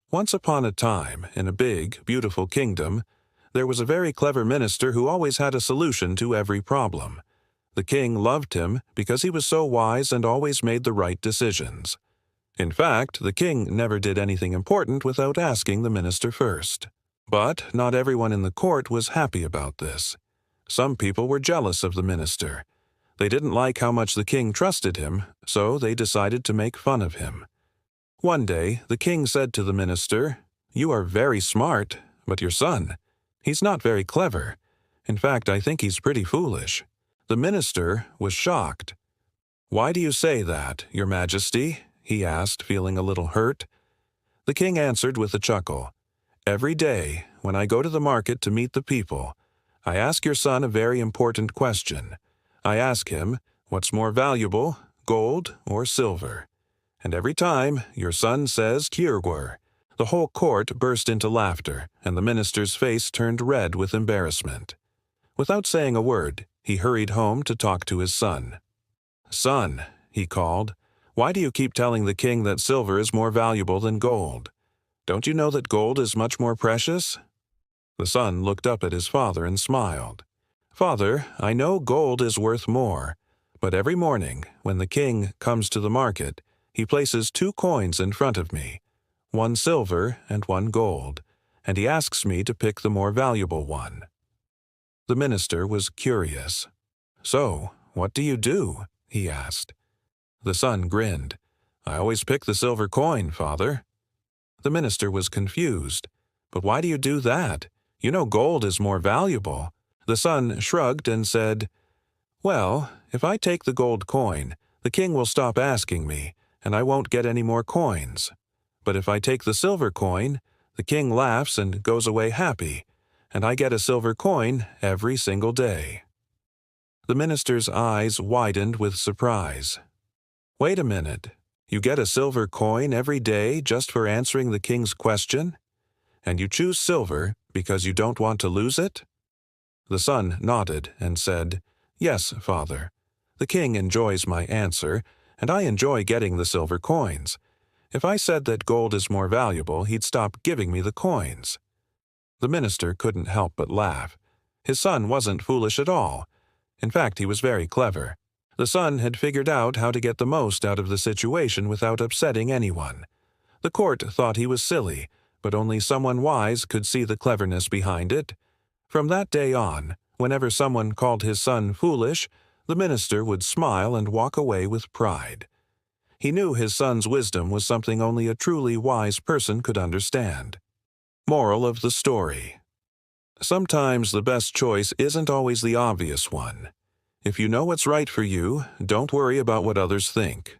Once upon a time, in a big, beautiful kingdom, there was a very clever minister who always had a solution to every problem. The king loved him because he was so wise and always made the right decisions. In fact, the king never did anything important without asking the minister first. But not everyone in the court was happy about this. Some people were jealous of the minister. They didn't like how much the king trusted him, so they decided to make fun of him. One day, the king said to the minister, "You are very smart, but your son, he's not very clever. In fact, I think he's pretty foolish." The minister was shocked. "Why do you say that, Your Majesty?" he asked, feeling a little hurt. The king answered with a chuckle, "Every day, when I go to the market to meet the people, I ask your son a very important question. I ask him, what's more valuable, gold or silver? And every time your son says Kirgwar." The whole court burst into laughter, and the minister's face turned red with embarrassment. Without saying a word, he hurried home to talk to his son. "Son," he called, "why do you keep telling the king that silver is more valuable than gold? Don't you know that gold is much more precious?" The son looked up at his father and smiled. "Father, I know gold is worth more, but every morning, when the king comes to the market, he places 2 coins in front of me, 1 silver and 1 gold, and he asks me to pick the more valuable one." The minister was curious. "So, what do you do?" he asked. The son grinned. "I always pick the silver coin, father." The minister was confused. "But why do you do that? You know gold is more valuable." The son shrugged and said, "Well, if I take the gold coin, the king will stop asking me, and I won't get any more coins. But if I take the silver coin, the king laughs and goes away happy, and I get a silver coin every single day." The minister's eyes widened with surprise. "Wait a minute. You get a silver coin every day just for answering the king's question? And you choose silver because you don't want to lose it?" The son nodded and said, "Yes, father. The king enjoys my answer, and I enjoy getting the silver coins. If I said that gold is more valuable, he'd stop giving me the coins." The minister couldn't help but laugh. His son wasn't foolish at all. In fact, he was very clever. The son had figured out how to get the most out of the situation without upsetting anyone. The court thought he was silly, but only someone wise could see the cleverness behind it. From that day on, whenever someone called his son foolish, the minister would smile and walk away with pride. He knew his son's wisdom was something only a truly wise person could understand. Moral of the story: sometimes the best choice isn't always the obvious one. If you know what's right for you, don't worry about what others think.